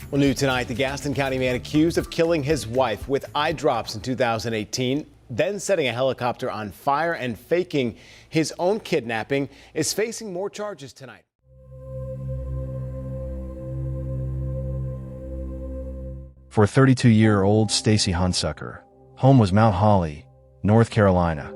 Well, new tonight, the Gaston County man accused of killing his wife with eye drops in 2018, then setting a helicopter on fire and faking his own kidnapping, is facing more charges tonight. For 32-year-old Stacy Hunsucker, home was Mount Holly, North Carolina,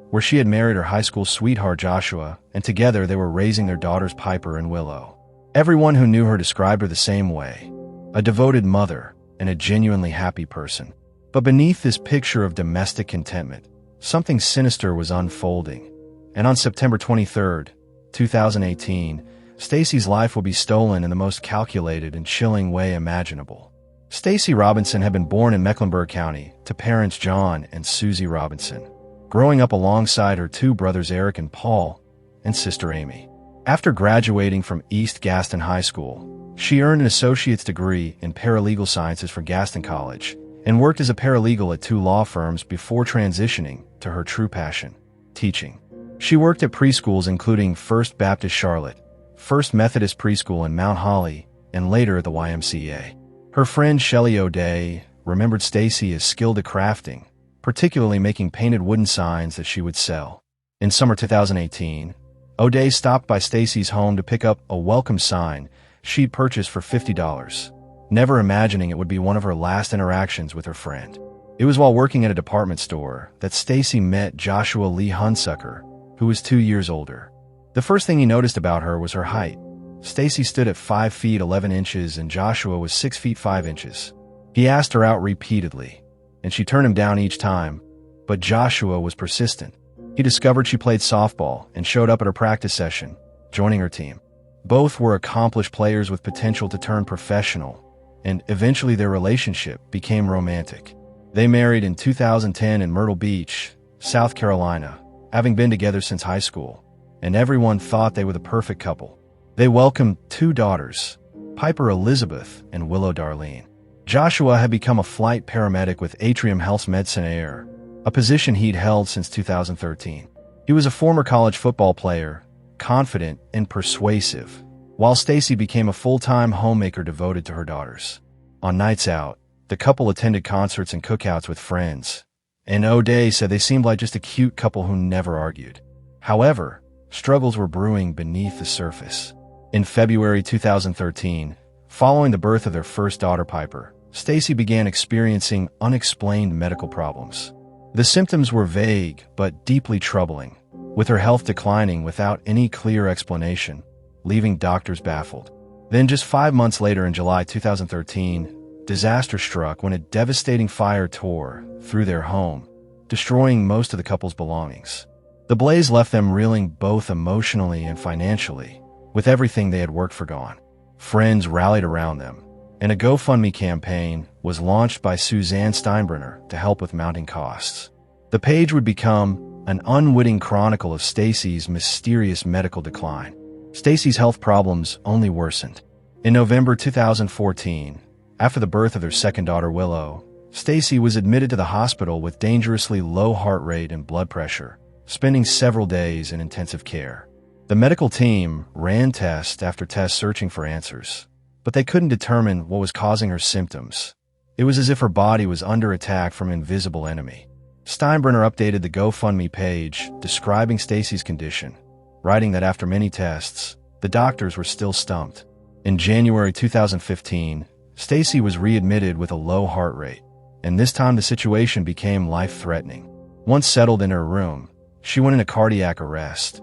where she had married her high school sweetheart Joshua, and together they were raising their daughters Piper and Willow. Everyone who knew her described her the same way: a devoted mother and a genuinely happy person. But beneath this picture of domestic contentment, something sinister was unfolding. And on September 23, 2018, Stacy's life would be stolen in the most calculated and chilling way imaginable. Stacy Robinson had been born in Mecklenburg County to parents John and Susie Robinson, growing up alongside her two brothers Eric and Paul and sister Amy. After graduating from East Gaston High School, she earned an associate's degree in paralegal sciences from Gaston College and worked as a paralegal at two law firms before transitioning to her true passion, teaching. She worked at preschools including First Baptist Charlotte, First Methodist Preschool in Mount Holly, and later at the YMCA. Her friend Shelley O'Day remembered Stacy as skilled at crafting, particularly making painted wooden signs that she would sell. In summer 2018, O'Day stopped by Stacy's home to pick up a welcome sign she'd purchased for $50, never imagining it would be one of her last interactions with her friend. It was while working at a department store that Stacy met Joshua Lee Hunsucker, who was 2 years older. The first thing he noticed about her was her height. Stacy stood at 5 feet 11 inches and Joshua was 6 feet 5 inches. He asked her out repeatedly, and she turned him down each time, but Joshua was persistent. He discovered she played softball and showed up at her practice session, joining her team. Both were accomplished players with potential to turn professional, and eventually their relationship became romantic. They married in 2010 in Myrtle Beach, South Carolina, having been together since high school, and everyone thought they were the perfect couple. They welcomed two daughters, Piper Elizabeth and Willow Darlene. Joshua had become a flight paramedic with Atrium Health's Medicine Air, a position he'd held since 2013. He was a former college football player, confident and persuasive, while Stacy became a full-time homemaker devoted to her daughters. On nights out, the couple attended concerts and cookouts with friends, and O'Day said they seemed like just a cute couple who never argued. However, struggles were brewing beneath the surface. In February 2013, following the birth of their first daughter Piper, Stacy began experiencing unexplained medical problems. The symptoms were vague but deeply troubling, with her health declining without any clear explanation, leaving doctors baffled. Then just 5 months later in July 2013, disaster struck when a devastating fire tore through their home, destroying most of the couple's belongings. The blaze left them reeling both emotionally and financially, with everything they had worked for gone. Friends rallied around them, and a GoFundMe campaign was launched by Suzanne Steinbrenner to help with mounting costs. The page would become an unwitting chronicle of Stacy's mysterious medical decline. Stacy's health problems only worsened. In November 2014, after the birth of their second daughter Willow, Stacy was admitted to the hospital with dangerously low heart rate and blood pressure, spending several days in intensive care. The medical team ran test after test searching for answers, but they couldn't determine what was causing her symptoms. It was as if her body was under attack from an invisible enemy. Steinbrenner updated the GoFundMe page describing Stacy's condition, writing that after many tests, the doctors were still stumped. In January 2015, Stacy was readmitted with a low heart rate, and this time the situation became life-threatening. Once settled in her room, she went into cardiac arrest.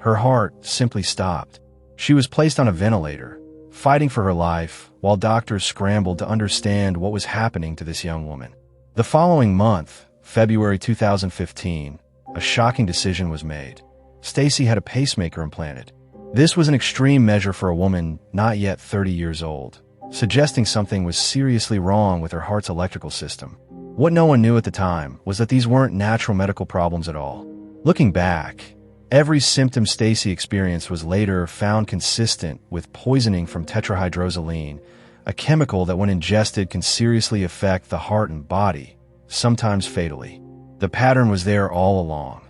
Her heart simply stopped. She was placed on a ventilator, fighting for her life, while doctors scrambled to understand what was happening to this young woman. The following month, February 2015, a shocking decision was made. Stacy had a pacemaker implanted. This was an extreme measure for a woman not yet 30 years old, suggesting something was seriously wrong with her heart's electrical system. What no one knew at the time was that these weren't natural medical problems at all. Looking back, every symptom Stacy experienced was later found consistent with poisoning from tetrahydrozoline, a chemical that when ingested can seriously affect the heart and body, sometimes fatally. The pattern was there all along.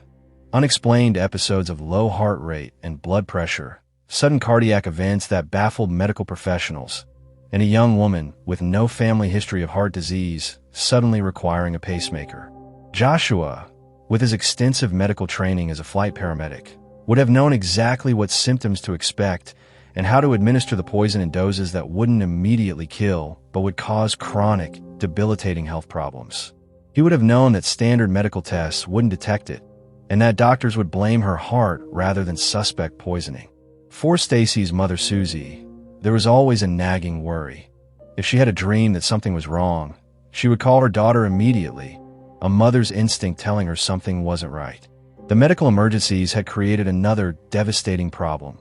Unexplained episodes of low heart rate and blood pressure, sudden cardiac events that baffled medical professionals, and a young woman with no family history of heart disease suddenly requiring a pacemaker. Joshua, with his extensive medical training as a flight paramedic, would have known exactly what symptoms to expect and how to administer the poison in doses that wouldn't immediately kill, but would cause chronic, debilitating health problems. He would have known that standard medical tests wouldn't detect it, and that doctors would blame her heart rather than suspect poisoning. For Stacy's mother, Susie, there was always a nagging worry. If she had a dream that something was wrong, she would call her daughter immediately, a mother's instinct telling her something wasn't right. The medical emergencies had created another devastating problem: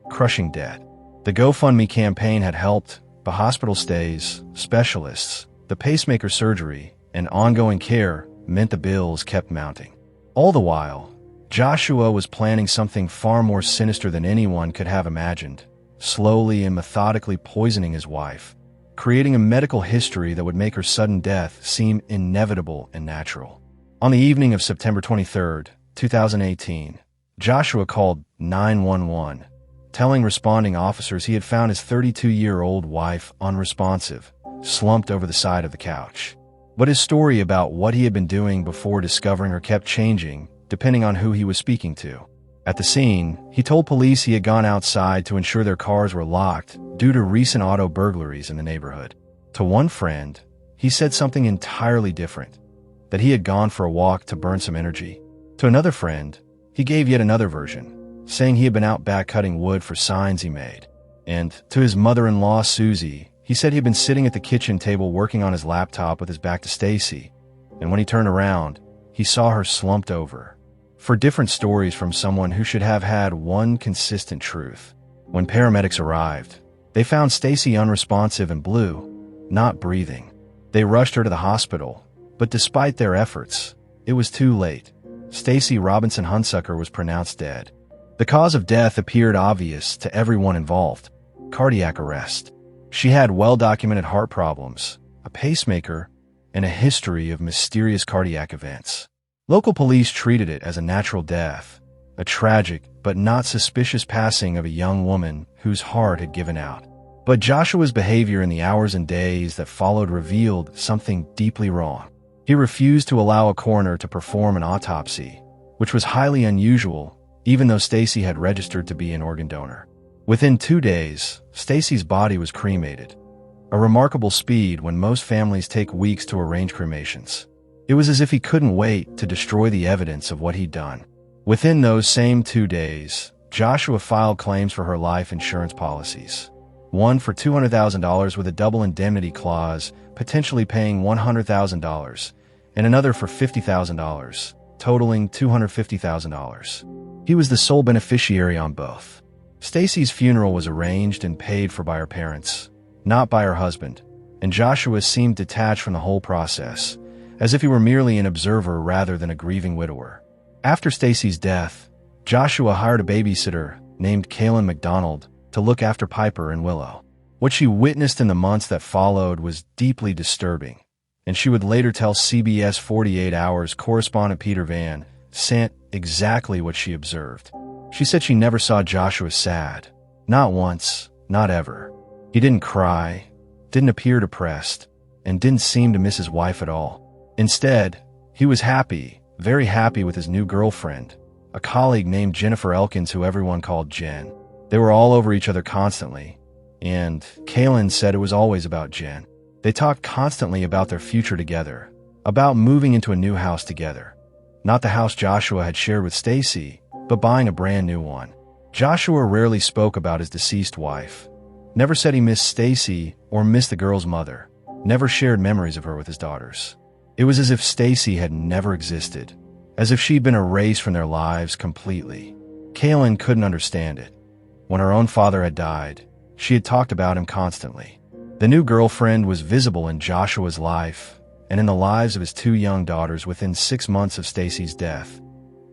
crushing debt. The GoFundMe campaign had helped, but hospital stays, specialists, the pacemaker surgery, and ongoing care meant the bills kept mounting. All the while, Joshua was planning something far more sinister than anyone could have imagined, slowly and methodically poisoning his wife, creating a medical history that would make her sudden death seem inevitable and natural. On the evening of September 23, 2018, Joshua called 911, telling responding officers he had found his 32-year-old wife unresponsive, slumped over the side of the couch. But his story about what he had been doing before discovering her kept changing, depending on who he was speaking to. At the scene, he told police he had gone outside to ensure their cars were locked due to recent auto burglaries in the neighborhood. To one friend, he said something entirely different, that he had gone for a walk to burn some energy. To another friend, he gave yet another version, saying he had been out back cutting wood for signs he made. And to his mother-in-law, Susie, he said he had been sitting at the kitchen table working on his laptop with his back to Stacy, and when he turned around, he saw her slumped over. For different stories from someone who should have had one consistent truth. When paramedics arrived, they found Stacy unresponsive and blue, not breathing. They rushed her to the hospital, but despite their efforts, it was too late. Stacy Robinson Hunsucker was pronounced dead. The cause of death appeared obvious to everyone involved: cardiac arrest. She had well-documented heart problems, a pacemaker, and a history of mysterious cardiac events. Local police treated it as a natural death, a tragic but not suspicious passing of a young woman whose heart had given out. But Joshua's behavior in the hours and days that followed revealed something deeply wrong. He refused to allow a coroner to perform an autopsy, which was highly unusual, even though Stacy had registered to be an organ donor. Within 2 days, Stacy's body was cremated, a remarkable speed when most families take weeks to arrange cremations. It was as if he couldn't wait to destroy the evidence of what he'd done. Within those same 2 days, Joshua filed claims for her life insurance policies. One for $200,000 with a double indemnity clause, potentially paying $100,000, and another for $50,000, totaling $250,000. He was the sole beneficiary on both. Stacy's funeral was arranged and paid for by her parents, not by her husband, and Joshua seemed detached from the whole process, as if he were merely an observer rather than a grieving widower. After Stacy's death, Joshua hired a babysitter named Kaylin McDonald to look after Piper and Willow. What she witnessed in the months that followed was deeply disturbing, and she would later tell CBS 48 Hours correspondent Peter Van Sant exactly what she observed. She said she never saw Joshua sad. Not once, not ever. He didn't cry, didn't appear depressed, and didn't seem to miss his wife at all. Instead, he was happy, very happy with his new girlfriend, a colleague named Jennifer Elkins who everyone called Jen. They were all over each other constantly, and Kaylin said it was always about Jen. They talked constantly about their future together, about moving into a new house together. Not the house Joshua had shared with Stacy, but buying a brand new one. Joshua rarely spoke about his deceased wife, never said he missed Stacy or missed the girl's mother, never shared memories of her with his daughters. It was as if Stacy had never existed, as if she'd been erased from their lives completely. Kaylin couldn't understand it. When her own father had died, she had talked about him constantly. The new girlfriend was visible in Joshua's life and in the lives of his 2 young daughters within 6 months of Stacy's death,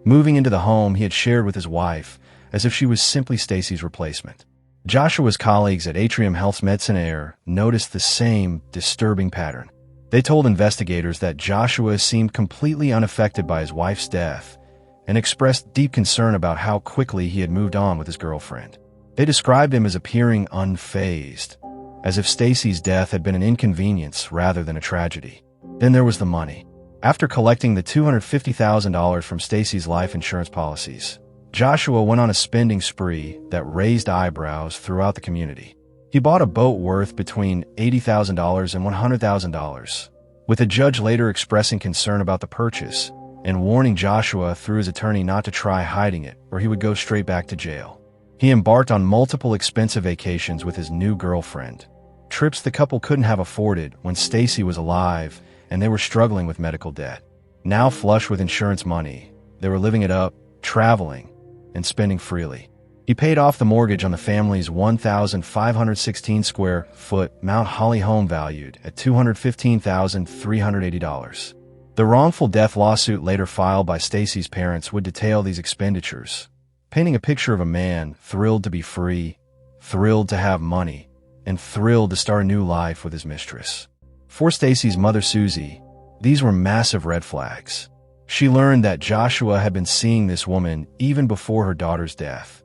moving into the home he had shared with his wife as if she was simply Stacy's replacement. Joshua's colleagues at Atrium Health's Medicine Air noticed the same disturbing pattern. They told investigators that Joshua seemed completely unaffected by his wife's death and expressed deep concern about how quickly he had moved on with his girlfriend. They described him as appearing unfazed, as if Stacy's death had been an inconvenience rather than a tragedy. Then there was the money. After collecting the $250,000 from Stacy's life insurance policies, Joshua went on a spending spree that raised eyebrows throughout the community. He bought a boat worth between $80,000 and $100,000, with a judge later expressing concern about the purchase and warning Joshua through his attorney not to try hiding it or he would go straight back to jail. He embarked on multiple expensive vacations with his new girlfriend, trips the couple couldn't have afforded when Stacy was alive and they were struggling with medical debt. Now flush with insurance money, they were living it up, traveling, and spending freely. He paid off the mortgage on the family's 1,516 square foot Mount Holly home valued at $215,380. The wrongful death lawsuit later filed by Stacy's parents would detail these expenditures, painting a picture of a man thrilled to be free, thrilled to have money, and thrilled to start a new life with his mistress. For Stacy's mother Susie, these were massive red flags. She learned that Joshua had been seeing this woman even before her daughter's death.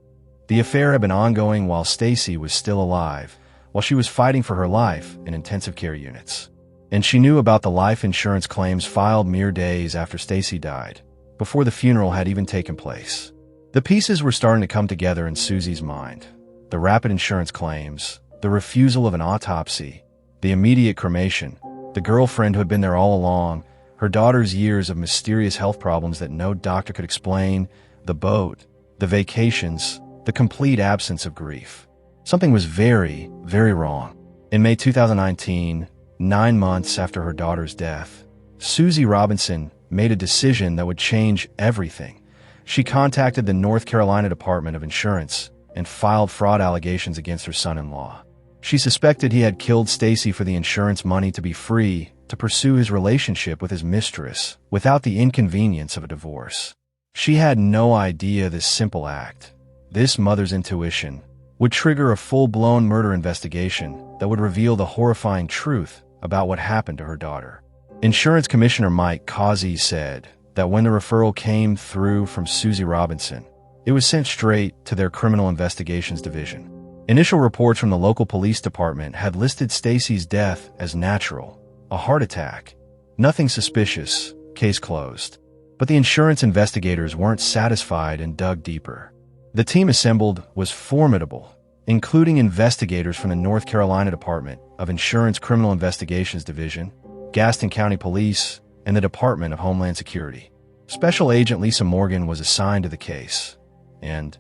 The affair had been ongoing while Stacy was still alive, while she was fighting for her life in intensive care units. And she knew about the life insurance claims filed mere days after Stacy died, before the funeral had even taken place. The pieces were starting to come together in Susie's mind. The rapid insurance claims, the refusal of an autopsy, the immediate cremation, the girlfriend who had been there all along, her daughter's years of mysterious health problems that no doctor could explain, the boat, the vacations, the complete absence of grief. Something was very, very wrong. In May 2019, 9 months after her daughter's death, Susie Robinson made a decision that would change everything. She contacted the North Carolina Department of Insurance and filed fraud allegations against her son-in-law. She suspected he had killed Stacy for the insurance money to be free to pursue his relationship with his mistress without the inconvenience of a divorce. She had no idea this simple act, this mother's intuition, would trigger a full-blown murder investigation that would reveal the horrifying truth about what happened to her daughter. Insurance Commissioner Mike Causey said that when the referral came through from Susie Robinson, it was sent straight to their Criminal Investigations Division. Initial reports from the local police department had listed Stacy's death as natural, a heart attack. Nothing suspicious, case closed. But the insurance investigators weren't satisfied and dug deeper. The team assembled was formidable, including investigators from the North Carolina Department of Insurance Criminal Investigations Division, Gaston County Police, and the Department of Homeland Security. Special Agent Lisa Morgan was assigned to the case, and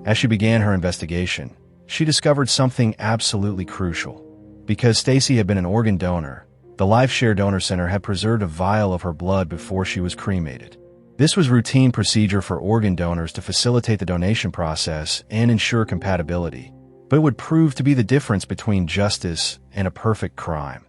as she began her investigation, she discovered something absolutely crucial. Because Stacy had been an organ donor, the LifeShare Donor Center had preserved a vial of her blood before she was cremated. This was routine procedure for organ donors to facilitate the donation process and ensure compatibility, but it would prove to be the difference between justice and a perfect crime.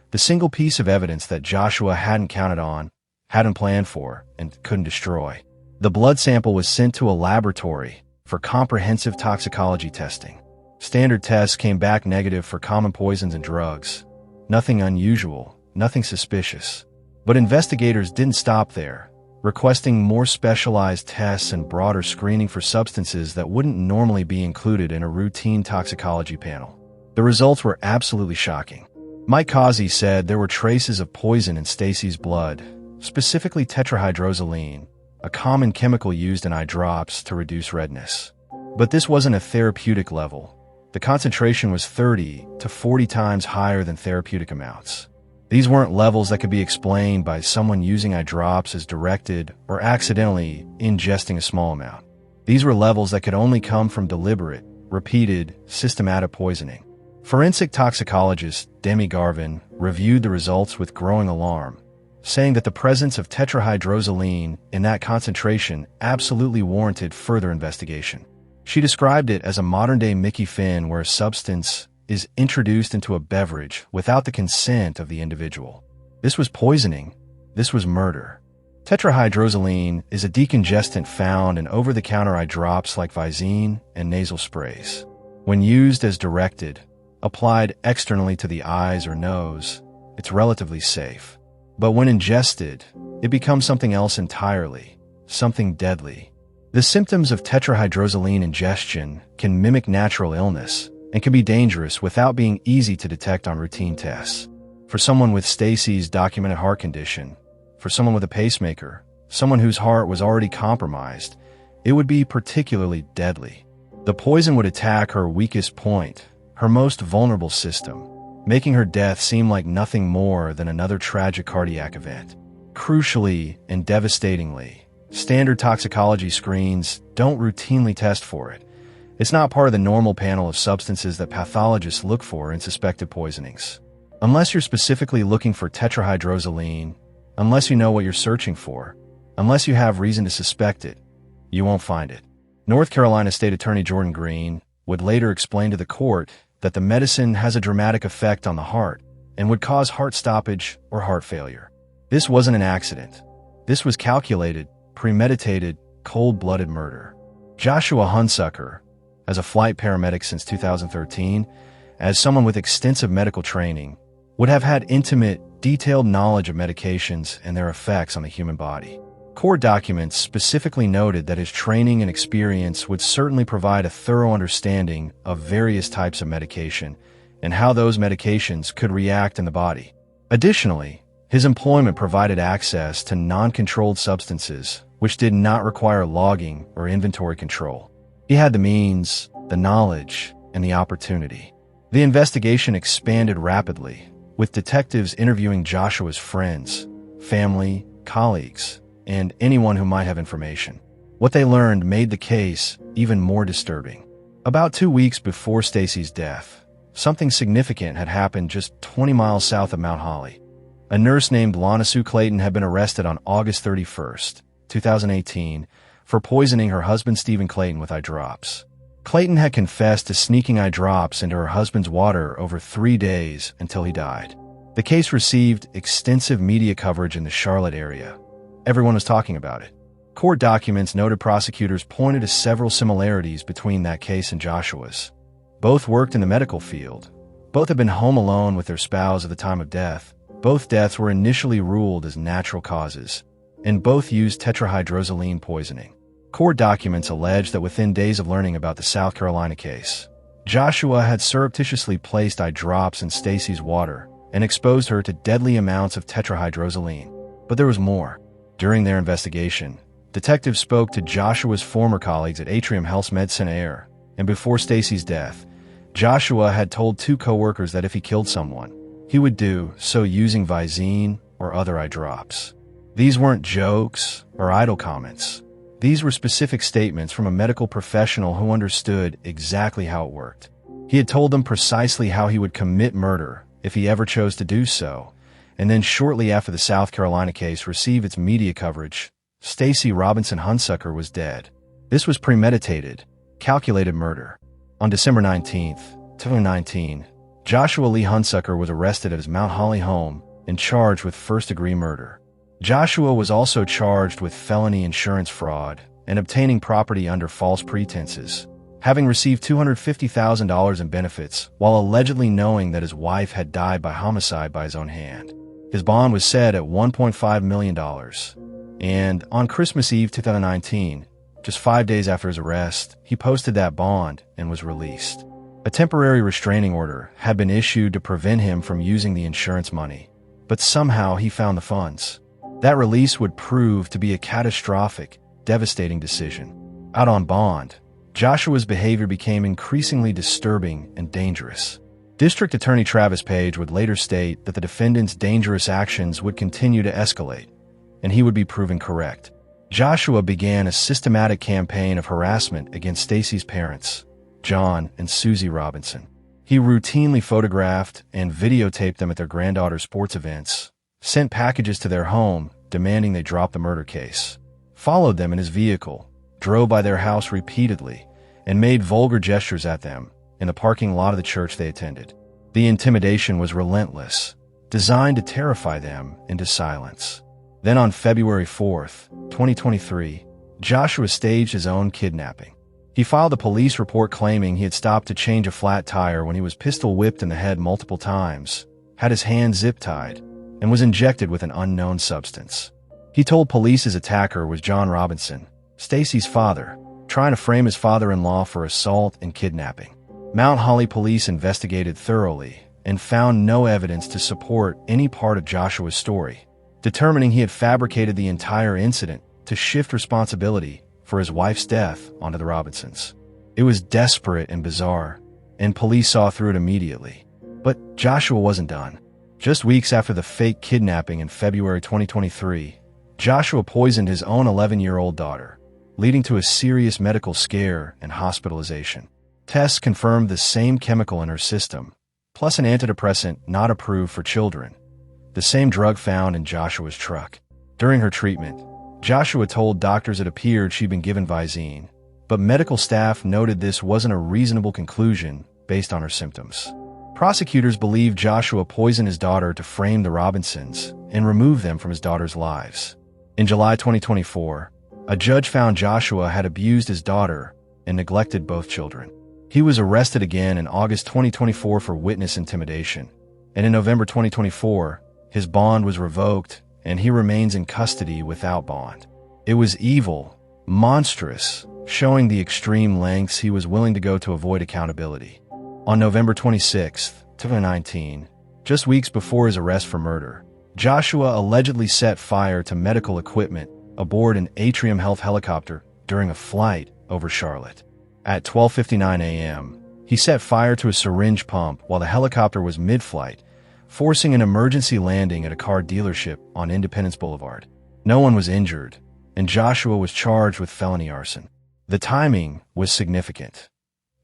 The single piece of evidence that Joshua hadn't counted on, hadn't planned for, and couldn't destroy. The blood sample was sent to a laboratory for comprehensive toxicology testing. Standard tests came back negative for common poisons and drugs. Nothing unusual, nothing suspicious. But investigators didn't stop there, requesting more specialized tests and broader screening for substances that wouldn't normally be included in a routine toxicology panel. The results were absolutely shocking. Mike Causey said there were traces of poison in Stacy's blood, specifically tetrahydrozoline, a common chemical used in eye drops to reduce redness. But this wasn't a therapeutic level. The concentration was 30 to 40 times higher than therapeutic amounts. These weren't levels that could be explained by someone using eye drops as directed or accidentally ingesting a small amount. These were levels that could only come from deliberate, repeated, systematic poisoning. Forensic toxicologist Demi Garvin reviewed the results with growing alarm, saying that the presence of tetrahydrozoline in that concentration absolutely warranted further investigation. She described it as a modern-day Mickey Finn where a substance is introduced into a beverage without the consent of the individual. This was poisoning. This was murder. Tetrahydrozoline is a decongestant found in over-the-counter eye drops like Visine and nasal sprays. When used as directed, applied externally to the eyes or nose, it's relatively safe. But when ingested, it becomes something else entirely, something deadly. The symptoms of tetrahydrozoline ingestion can mimic natural illness and can be dangerous without being easy to detect on routine tests. For someone with Stacy's documented heart condition, for someone with a pacemaker, someone whose heart was already compromised, it would be particularly deadly. The poison would attack her weakest point, her most vulnerable system, making her death seem like nothing more than another tragic cardiac event. Crucially and devastatingly, standard toxicology screens don't routinely test for it. It's not part of the normal panel of substances that pathologists look for in suspected poisonings. Unless you're specifically looking for tetrahydrozoline, unless you know what you're searching for, unless you have reason to suspect it, you won't find it. North Carolina State Attorney Jordan Green would later explain to the court that the medicine has a dramatic effect on the heart and would cause heart stoppage or heart failure. This wasn't an accident. This was calculated, premeditated, cold-blooded murder. Joshua Hunsucker, as a flight paramedic since 2013, as someone with extensive medical training, would have had intimate, detailed knowledge of medications and their effects on the human body. Court documents specifically noted that his training and experience would certainly provide a thorough understanding of various types of medication and how those medications could react in the body. Additionally, his employment provided access to non-controlled substances, which did not require logging or inventory control. He had the means, the knowledge, and the opportunity. The investigation expanded rapidly, with detectives interviewing Joshua's friends, family, colleagues, and anyone who might have information. What they learned made the case even more disturbing. About 2 weeks before Stacy's death, something significant had happened just 20 miles south of Mount Holly. A nurse named Lana Sue Clayton had been arrested on August 31st, 2018, for poisoning her husband Stephen Clayton with eye drops. Clayton had confessed to sneaking eye drops into her husband's water over 3 days until he died. The case received extensive media coverage in the Charlotte area. Everyone was talking about it. Court documents noted prosecutors pointed to several similarities between that case and Joshua's. Both worked in the medical field. Both had been home alone with their spouse at the time of death. Both deaths were initially ruled as natural causes, and both used tetrahydrozoline poisoning. Court documents allege that within days of learning about the South Carolina case, Joshua had surreptitiously placed eye drops in Stacy's water and exposed her to deadly amounts of tetrahydrozoline. But there was more. During their investigation, detectives spoke to Joshua's former colleagues at Atrium Health's Medicine Air, and before Stacy's death, Joshua had told 2 coworkers that if he killed someone, he would do so using Visine or other eye drops. These weren't jokes or idle comments. These were specific statements from a medical professional who understood exactly how it worked. He had told them precisely how he would commit murder if he ever chose to do so, and then shortly after the South Carolina case received its media coverage, Stacy Robinson Hunsucker was dead. This was premeditated, calculated murder. On December 19, 2019, Joshua Lee Hunsucker was arrested at his Mount Holly home and charged with first-degree murder. Joshua was also charged with felony insurance fraud and obtaining property under false pretenses, having received $250,000 in benefits while allegedly knowing that his wife had died by homicide by his own hand. His bond was set at $1.5 million, and on Christmas Eve 2019, just 5 days after his arrest, he posted that bond and was released. A temporary restraining order had been issued to prevent him from using the insurance money, but somehow he found the funds. That release would prove to be a catastrophic, devastating decision. Out on bond, Joshua's behavior became increasingly disturbing and dangerous. District Attorney Travis Page would later state that the defendant's dangerous actions would continue to escalate, and he would be proven correct. Joshua began a systematic campaign of harassment against Stacy's parents, John and Susie Robinson. He routinely photographed and videotaped them at their granddaughter's sports events, sent packages to their home demanding they drop the murder case, followed them in his vehicle, drove by their house repeatedly, and made vulgar gestures at them in the parking lot of the church they attended. The intimidation was relentless, designed to terrify them into silence. Then on February 4th, 2023, Joshua staged his own kidnapping. He filed a police report claiming he had stopped to change a flat tire when he was pistol whipped in the head multiple times, had his hands zip-tied, and was injected with an unknown substance. He told police his attacker was John Robinson, Stacy's father, trying to frame his father-in-law for assault and kidnapping. Mount Holly police investigated thoroughly and found no evidence to support any part of Joshua's story, determining he had fabricated the entire incident to shift responsibility for his wife's death onto the Robinsons. It was desperate and bizarre, and police saw through it immediately. But Joshua wasn't done. Just weeks after the fake kidnapping in February 2023, Joshua poisoned his own 11-year-old daughter, leading to a serious medical scare and hospitalization. Tests confirmed the same chemical in her system, plus an antidepressant not approved for children, the same drug found in Joshua's truck. During her treatment, Joshua told doctors it appeared she'd been given Visine, but medical staff noted this wasn't a reasonable conclusion based on her symptoms. Prosecutors believe Joshua poisoned his daughter to frame the Robinsons and remove them from his daughter's lives. In July 2024, a judge found Joshua had abused his daughter and neglected both children. He was arrested again in August 2024 for witness intimidation, and in November 2024, his bond was revoked and he remains in custody without bond. It was evil, monstrous, showing the extreme lengths he was willing to go to avoid accountability. On November 26, 2019, just weeks before his arrest for murder, Joshua allegedly set fire to medical equipment aboard an Atrium Health helicopter during a flight over Charlotte. At 12:59 a.m., he set fire to a syringe pump while the helicopter was mid-flight, forcing an emergency landing at a car dealership on Independence Boulevard. No one was injured, and Joshua was charged with felony arson. The timing was significant.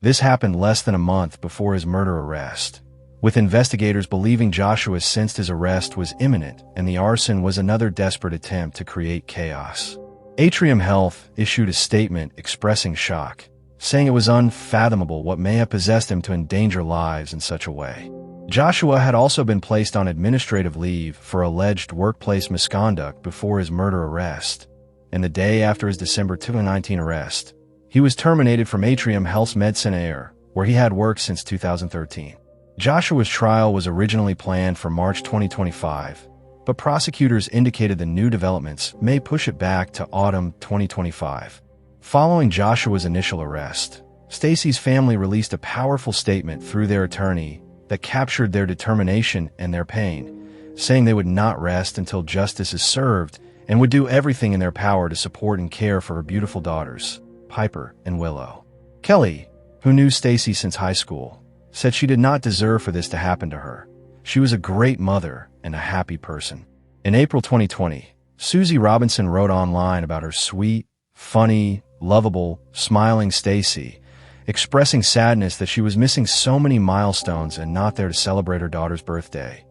This happened less than a month before his murder arrest, with investigators believing Joshua sensed his arrest was imminent and the arson was another desperate attempt to create chaos. Atrium Health issued a statement expressing shock, saying it was unfathomable what may have possessed him to endanger lives in such a way. Joshua had also been placed on administrative leave for alleged workplace misconduct before his murder arrest, and the day after his December 2019 arrest, he was terminated from Atrium Health's Medicine Air, where he had worked since 2013. Joshua's trial was originally planned for March 2025, but prosecutors indicated the new developments may push it back to autumn 2025. Following Joshua's initial arrest, Stacy's family released a powerful statement through their attorney that captured their determination and their pain, saying they would not rest until justice is served and would do everything in their power to support and care for her beautiful daughters, Piper and Willow. Kelly, who knew Stacy since high school, said she did not deserve for this to happen to her. She was a great mother and a happy person. In April 2020, Susie Robinson wrote online about her sweet, funny, lovable, smiling Stacy, expressing sadness that she was missing so many milestones and not there to celebrate her daughter's birthday,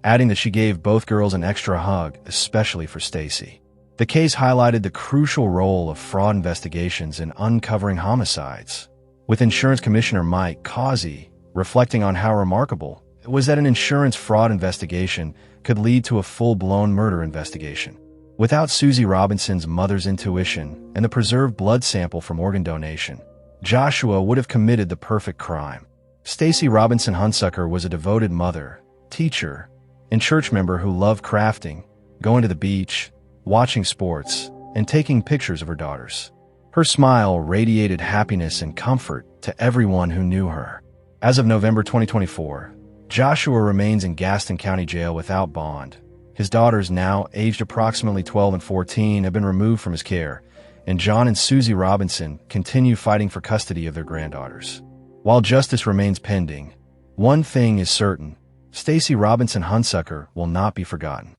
adding that she gave both girls an extra hug, especially for Stacy. The case highlighted the crucial role of fraud investigations in uncovering homicides, with Insurance Commissioner Mike Causey reflecting on how remarkable it was that an insurance fraud investigation could lead to a full-blown murder investigation. Without Susie Robinson's mother's intuition and the preserved blood sample from organ donation, Joshua would have committed the perfect crime. Stacy Robinson Hunsucker was a devoted mother, teacher, and church member who loved crafting, going to the beach, watching sports, and taking pictures of her daughters. Her smile radiated happiness and comfort to everyone who knew her. As of November 2024, Joshua remains in Gaston County Jail without bond. His daughters, now aged approximately 12 and 14, have been removed from his care, and John and Susie Robinson continue fighting for custody of their granddaughters. While justice remains pending, one thing is certain: Stacy Robinson Hunsucker will not be forgotten.